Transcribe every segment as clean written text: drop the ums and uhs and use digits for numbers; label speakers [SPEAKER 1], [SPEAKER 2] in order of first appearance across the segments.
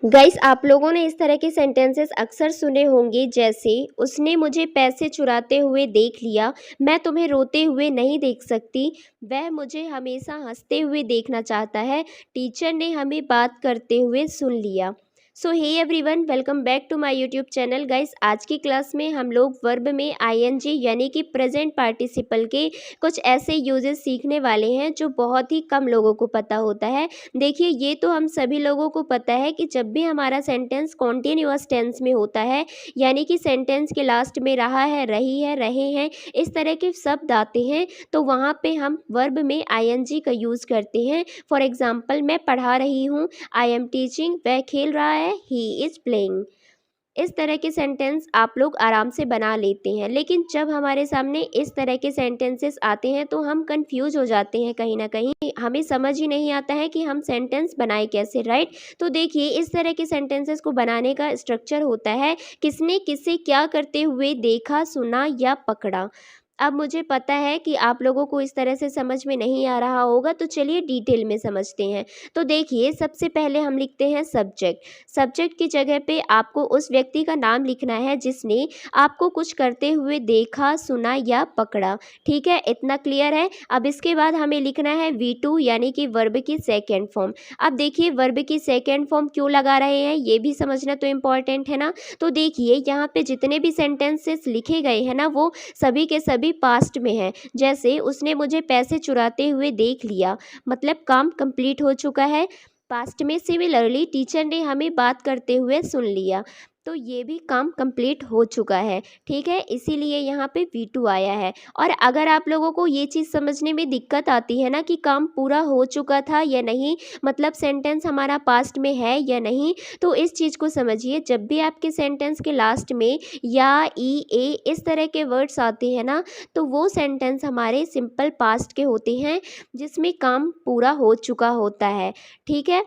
[SPEAKER 1] Guys, आप लोगों ने इस तरह के सेंटेंसेस अक्सर सुने होंगे, जैसे उसने मुझे पैसे चुराते हुए देख लिया, मैं तुम्हें रोते हुए नहीं देख सकती, वह मुझे हमेशा हंसते हुए देखना चाहता है, टीचर ने हमें बात करते हुए सुन लिया। So hey everyone, welcome back to my YouTube channel. Guys, आज की क्लास में हम लोग वर्ब में आईएनजी यानी कि प्रेजेंट पार्टिसिपल के कुछ ऐसे यूजेस सीखने वाले हैं जो बहुत ही कम लोगों को पता होता है। देखिए, ये तो हम सभी लोगों को पता है कि जब भी हमारा सेंटेंस कॉन्टिन्यूअस टेंस में होता है, यानी कि सेंटेंस के लास्ट में रहा है, रही है, रहे हैं, इस तरह के शब्द आते हैं, तो वहाँ पे हम वर्ब में आईएनजी का यूज़ करते हैं। फॉर एग्जाम्पल, मैं पढ़ा रही हूँ, आई एम टीचिंग, वह खेल रहा है, ही इज़ प्लेइंग। इस तरह के सेंटेंस आप लोग आराम से बना लेते हैं, लेकिन जब हमारे सामने इस तरह के सेंटेंसेस आते हैं तो हम कंफ्यूज हो जाते हैं। कहीं ना कहीं हमें समझ ही नहीं आता है कि हम सेंटेंस बनाए कैसे, राइट। तो देखिए, इस तरह के सेंटेंसेस को बनाने का स्ट्रक्चर होता है, किसने किसे क्या करते हुए देखा, सुना या पकड़ा। अब मुझे पता है कि आप लोगों को इस तरह से समझ में नहीं आ रहा होगा, तो चलिए डिटेल में समझते हैं। तो देखिए, सबसे पहले हम लिखते हैं सब्जेक्ट। सब्जेक्ट की जगह पे आपको उस व्यक्ति का नाम लिखना है जिसने आपको कुछ करते हुए देखा, सुना या पकड़ा। ठीक है, इतना क्लियर है। अब इसके बाद हमें लिखना है V2 यानी कि वर्ब की सेकेंड फॉर्म। अब देखिए, वर्ब की सेकेंड फॉर्म क्यों लगा रहे हैं, ये भी समझना तो इम्पॉर्टेंट है ना। तो देखिए, यहाँ पे जितने भी सेंटेंसेस लिखे गए हैं ना, वो सभी के सभी पास्ट में है। जैसे उसने मुझे पैसे चुराते हुए देख लिया, मतलब काम कंप्लीट हो चुका है पास्ट में। सिमिलरली, टीचर ने हमें बात करते हुए सुन लिया, तो ये भी काम कंप्लीट हो चुका है। ठीक है, इसीलिए यहाँ पे V2 आया है। और अगर आप लोगों को ये चीज़ समझने में दिक्कत आती है ना कि काम पूरा हो चुका था या नहीं, मतलब सेंटेंस हमारा पास्ट में है या नहीं, तो इस चीज़ को समझिए। जब भी आपके सेंटेंस के लास्ट में या ई ए इस तरह के वर्ड्स आते हैं ना, तो वो सेंटेंस हमारे सिंपल पास्ट के होते हैं जिसमें काम पूरा हो चुका होता है। ठीक है,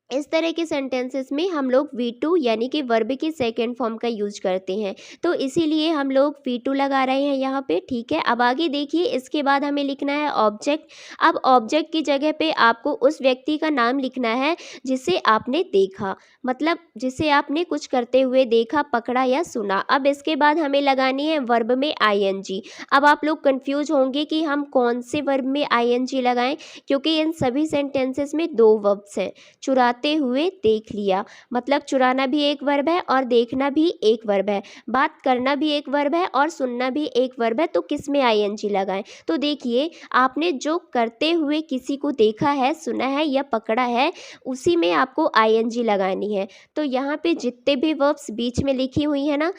[SPEAKER 1] इस तरह के सेंटेंसेस में हम लोग V2 यानी कि वर्ब की सेकेंड फॉर्म का यूज करते हैं, तो इसीलिए हम लोग V2 लगा रहे हैं यहाँ पे। ठीक है, अब आगे देखिए, इसके बाद हमें लिखना है ऑब्जेक्ट। अब ऑब्जेक्ट की जगह पे आपको उस व्यक्ति का नाम लिखना है जिसे आपने देखा, मतलब जिसे आपने कुछ करते हुए देखा, पकड़ा या सुना। अब इसके बाद हमें लगानी है वर्ब में आईएनजी। अब आप लोग कंफ्यूज होंगे कि हम कौन से वर्ब में आईएनजी लगाएं, क्योंकि इन सभी सेंटेंसेस में दो वर्ब्स हैं। चुराते हुए देख लिया, मतलब चुराना भी एक वर्ब है और देखना भी एक वर्ब है, बात करना भी एक वर्ब है और सुनना भी एक वर्ब है। तो किस में आईएनजी लगाएं? तो देखिए, आपने जो करते हुए किसी को देखा है, सुना है या पकड़ा है, उसी में आपको आईएनजी लगानी है। तो यहाँ पे जितने भी वर्ब्स बीच में लिखी हुई है ना,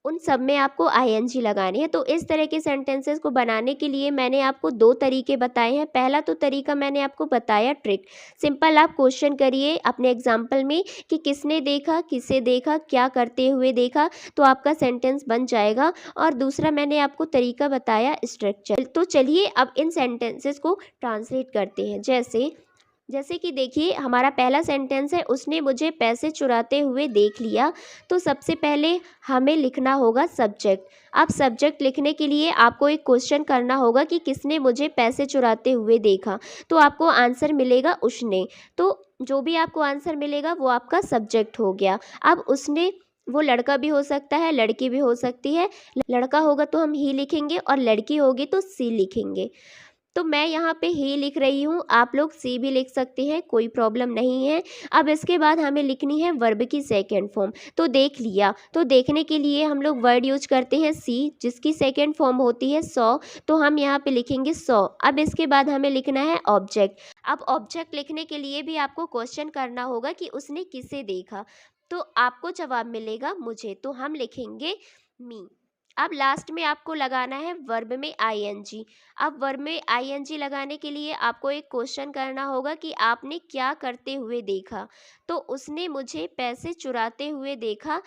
[SPEAKER 1] उन सब में आपको आईएनजी लगानी है। तो इस तरह के सेंटेंसेस को बनाने के लिए मैंने आपको दो तरीके बताए हैं। पहला तो तरीका मैंने आपको बताया ट्रिक। सिंपल आप क्वेश्चन करिए अपने एग्जाम्पल में कि किसने देखा, किसे देखा, क्या करते हुए देखा, तो आपका सेंटेंस बन जाएगा। और दूसरा मैंने आपको तरीका बताया स्ट्रक्चर। तो चलिए अब इन सेंटेंसेस को ट्रांसलेट करते हैं। जैसे कि देखिए, हमारा पहला सेंटेंस है, उसने मुझे पैसे चुराते हुए देख लिया। तो सबसे पहले हमें लिखना होगा सब्जेक्ट। अब सब्जेक्ट लिखने के लिए आपको एक क्वेश्चन करना होगा कि किसने मुझे पैसे चुराते हुए देखा, तो आपको आंसर मिलेगा उसने। तो जो भी आपको आंसर मिलेगा वो आपका सब्जेक्ट हो गया। अब उसने, वो लड़का भी हो सकता है, लड़की भी हो सकती है। लड़का होगा तो हम ही लिखेंगे और लड़की होगी तो सी लिखेंगे। तो मैं यहाँ पे ही लिख रही हूँ, आप लोग सी भी लिख सकते हैं, कोई प्रॉब्लम नहीं है। अब इसके बाद हमें लिखनी है वर्ब की सेकेंड फॉर्म। तो देख लिया, तो देखने के लिए हम लोग वर्ड यूज करते हैं सी, जिसकी सेकेंड फॉर्म होती है सॉ। तो हम यहाँ पे लिखेंगे सॉ। अब इसके बाद हमें लिखना है ऑब्जेक्ट। अब ऑब्जेक्ट लिखने के लिए भी आपको क्वेश्चन करना होगा कि उसने किसे देखा, तो आपको जवाब मिलेगा मुझे, तो हम लिखेंगे मी। अब लास्ट में आपको लगाना है वर्ब में आईएनजी। अब वर्ब में आईएनजी लगाने के लिए आपको एक क्वेश्चन करना होगा कि आपने क्या करते हुए देखा, तो उसने मुझे पैसे चुराते हुए देखा।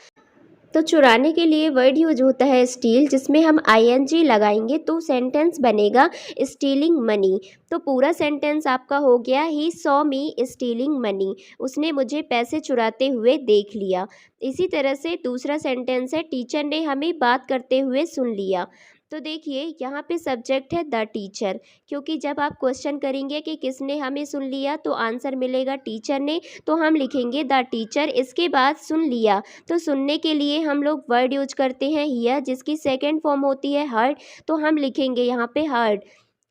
[SPEAKER 1] तो चुराने के लिए वर्ड यूज होता है स्टील, जिसमें हम आईएनजी लगाएंगे तो सेंटेंस बनेगा स्टीलिंग मनी। तो पूरा सेंटेंस आपका हो गया, he saw me stealing money, उसने मुझे पैसे चुराते हुए देख लिया। इसी तरह से दूसरा सेंटेंस है, टीचर ने हमें बात करते हुए सुन लिया। तो देखिए यहाँ पे सब्जेक्ट है द टीचर, क्योंकि जब आप क्वेश्चन करेंगे कि किसने हमें सुन लिया तो आंसर मिलेगा टीचर ने, तो हम लिखेंगे द टीचर। इसके बाद सुन लिया, तो सुनने के लिए हम लोग वर्ड यूज करते हैं हियर, जिसकी सेकेंड फॉर्म होती है हर्ड, तो हम लिखेंगे यहाँ पे हर्ड।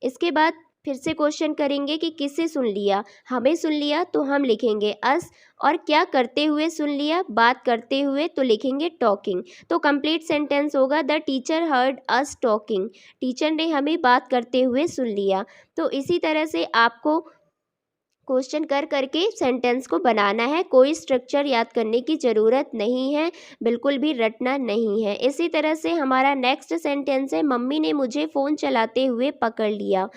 [SPEAKER 1] इसके बाद फिर से क्वेश्चन करेंगे कि किसे सुन लिया, हमें सुन लिया, तो हम लिखेंगे अस। और क्या करते हुए सुन लिया, बात करते हुए, तो लिखेंगे टॉकिंग। तो कंप्लीट सेंटेंस होगा the teacher heard us talking, teacher ने हमें बात करते हुए सुन लिया। तो इसी तरह से आपको क्वेश्चन कर करके सेंटेंस को बनाना है, कोई स्ट्रक्चर याद करने की ज़रूरत नहीं है, बिल्कुल भी रटना नहीं है। इसी तरह से हमारा नेक्स्ट सेंटेंस है मम्मी ने मुझे फ़ोन चलाते हुए पकड़ लिया।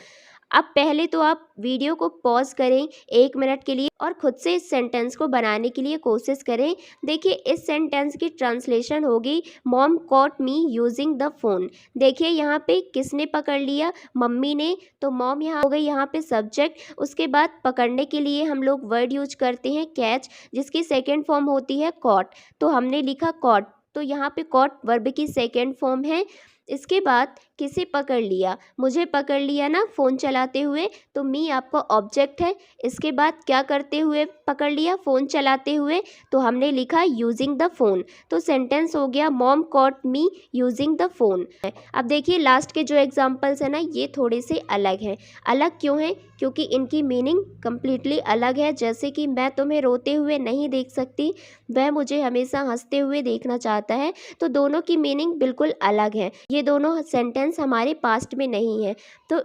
[SPEAKER 1] अब पहले तो आप वीडियो को पॉज करें 1 मिनट के लिए और खुद से इस सेंटेंस को बनाने के लिए कोशिश करें। देखिए इस सेंटेंस की ट्रांसलेशन होगी mom caught me using the phone. देखिए यहाँ पे किसने पकड़ लिया, मम्मी ने, तो मॉम यहाँ हो गई यहाँ पे सब्जेक्ट। उसके बाद पकड़ने के लिए हम लोग वर्ड यूज करते हैं कैच, जिसकी सेकेंड फॉर्म होती है कॉट, तो हमने लिखा कॉट, तो यहाँ पे कॉट वर्ब की सेकेंड फॉर्म है। इसके बाद किसे पकड़ लिया, मुझे पकड़ लिया ना फ़ोन चलाते हुए, तो मी आपका ऑब्जेक्ट है। इसके बाद क्या करते हुए पकड़ लिया, फ़ोन चलाते हुए, तो हमने लिखा यूजिंग द फ़ोन। तो सेंटेंस हो गया mom caught me using the phone. अब देखिए लास्ट के जो एग्जांपल्स हैं ना, ये थोड़े से अलग हैं। अलग क्यों हैं, क्योंकि इनकी मीनिंग कम्प्लीटली अलग है। जैसे कि मैं तुम्हें रोते हुए नहीं देख सकती, वह मुझे हमेशा हंसते हुए देखना चाहता है। तो दोनों की मीनिंग बिल्कुल अलग है। ये दोनों सेंटेंस हमारे पास्ट में नहीं है, तो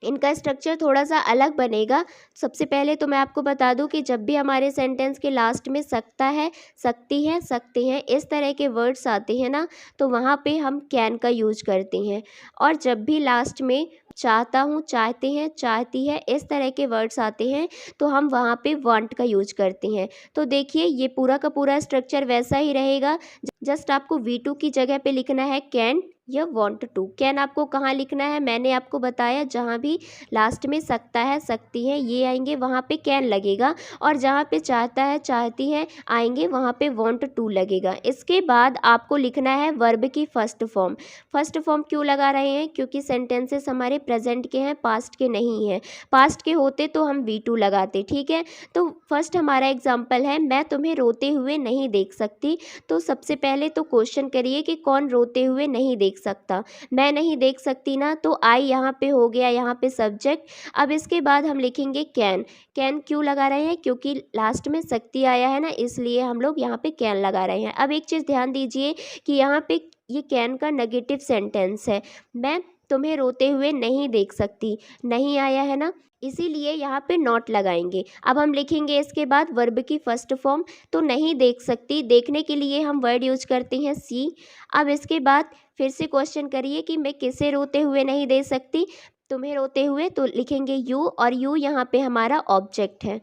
[SPEAKER 1] इनका स्ट्रक्चर थोड़ा सा अलग बनेगा। सबसे पहले तो मैं आपको बता दूं कि जब भी हमारे सेंटेंस के लास्ट में सकता है, सकती है, सकते हैं, इस तरह के वर्ड्स आते हैं ना, तो वहाँ पे हम कैन का यूज करते हैं। और जब भी लास्ट में चाहता हूँ, चाहते हैं, चाहती है, इस तरह के वर्ड्स आते हैं, तो हम वहाँ पे वांट का यूज करते हैं। तो देखिए ये पूरा का पूरा स्ट्रक्चर वैसा ही रहेगा। जस्ट आपको V2 की जगह पे लिखना है कैन या वांट टू। कैन आपको कहाँ लिखना है, मैंने आपको बताया, जहाँ भी लास्ट में सकता है, सकती है, ये आएंगे वहाँ पे कैन लगेगा, और जहाँ पे चाहता है, चाहती है आएंगे वहाँ पे वांट टू लगेगा। इसके बाद आपको लिखना है वर्ब की फर्स्ट फॉर्म। फर्स्ट फॉर्म क्यों लगा रहे हैं, क्योंकि सेंटेंसेस हमारे प्रेजेंट के हैं, पास्ट के नहीं हैं। पास्ट के होते तो हम V2 लगाते, ठीक है। तो फर्स्ट हमारा एग्जाम्पल है मैं तुम्हें रोते हुए नहीं देख सकती। तो सबसे पहले तो क्वेश्चन करिए कि कौन रोते हुए नहीं देख सकता, मैं नहीं देख सकती ना, तो आई यहाँ पे हो गया, यहाँ पे सब्जेक्ट। अब इसके बाद हम लिखेंगे कैन। कैन क्यों लगा रहे हैं, क्योंकि लास्ट में सकती आया है ना, इसलिए हम लोग यहाँ पे कैन लगा रहे हैं। अब एक चीज़ ध्यान दीजिए कि यहाँ पे ये कैन का नेगेटिव सेंटेंस है, मैं तुम्हें रोते हुए नहीं देख सकती, नहीं आया है ना, इसीलिए यहाँ पे नॉट लगाएंगे। अब हम लिखेंगे इसके बाद वर्ब की फर्स्ट फॉर्म, तो नहीं देख सकती, देखने के लिए हम वर्ड यूज करते हैं सी। अब इसके बाद फिर से क्वेश्चन करिए कि मैं किसे रोते हुए नहीं देख सकती, तुम्हें रोते हुए, तो लिखेंगे यू, और यू यहाँ पे हमारा ऑब्जेक्ट है।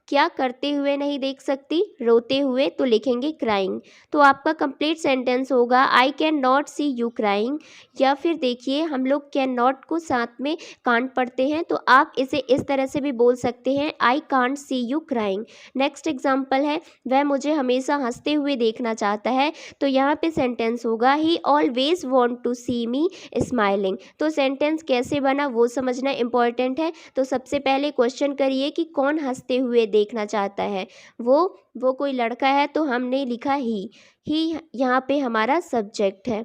[SPEAKER 1] क्या करते हुए नहीं देख सकती, रोते हुए, तो लिखेंगे क्राइंग। तो आपका कंप्लीट सेंटेंस होगा I can not see you crying. या फिर देखिए हम लोग कैन नॉट को साथ में कांट पढ़ते हैं, तो आप इसे इस तरह से भी बोल सकते हैं I can't see you crying. Next example है वह मुझे हमेशा हंसते हुए देखना चाहता है, तो यहाँ पे सेंटेंस होगा he always want to see me smiling. तो सेंटेंस कैसे बना वो समझना इम्पॉर्टेंट है। तो सबसे पहले क्वेश्चन करिए कि कौन हंसते हुए देखना चाहता है, वो कोई लड़का है, तो हमने लिखा ही यहाँ पे हमारा सब्जेक्ट है।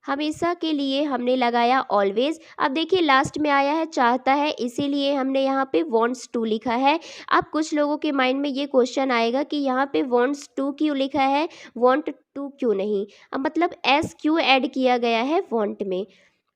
[SPEAKER 1] हमेशा के लिए हमने लगाया ऑलवेज। अब देखिए लास्ट में आया है चाहता है, इसीलिए हमने यहाँ पे वॉन्ट्स टू लिखा है। अब कुछ लोगों के माइंड में ये क्वेश्चन आएगा कि यहाँ पे वॉन्ट्स टू क्यों लिखा है, वॉन्ट टू क्यों नहीं, अब मतलब एस क्यों ऐड किया गया है वॉन्ट में।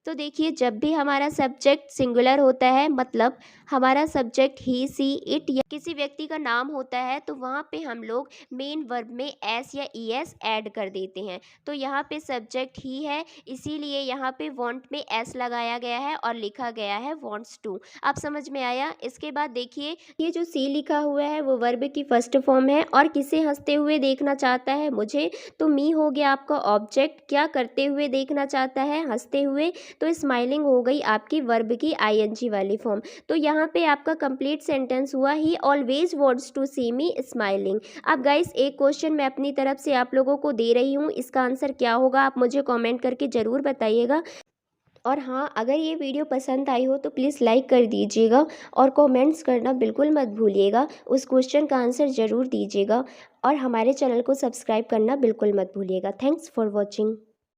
[SPEAKER 1] तो देखिए जब भी हमारा सब्जेक्ट सिंगुलर होता है, मतलब हमारा सब्जेक्ट ही, सी, इट या किसी व्यक्ति का नाम होता है, तो वहाँ पे हम लोग मेन वर्ब में एस या ई एस ऐड कर देते हैं। तो यहाँ पे सब्जेक्ट ही है, इसीलिए यहाँ पे वांट में एस लगाया गया है और लिखा गया है वांट्स टू। आप समझ में आया। इसके बाद देखिए ये जो सी लिखा हुआ है वो वर्ब की फर्स्ट फॉर्म है, और किसे हंसते हुए देखना चाहता है, मुझे, तो मी हो गया आपका ऑब्जेक्ट। क्या करते हुए देखना चाहता है, हंसते हुए, तो स्माइलिंग हो गई आपकी वर्ब की आईएनजी वाली फॉर्म। तो यहाँ पे आपका कंप्लीट सेंटेंस हुआ he always wants to see me smiling. अब गाइस एक क्वेश्चन मैं अपनी तरफ से आप लोगों को दे रही हूँ, इसका आंसर क्या होगा आप मुझे कमेंट करके ज़रूर बताइएगा। और हाँ, अगर ये वीडियो पसंद आई हो तो प्लीज़ लाइक कर दीजिएगा और कमेंट्स करना बिल्कुल मत भूलिएगा। उस क्वेश्चन का आंसर ज़रूर दीजिएगा और हमारे चैनल को सब्सक्राइब करना बिल्कुल मत भूलिएगा। Thanks for watching.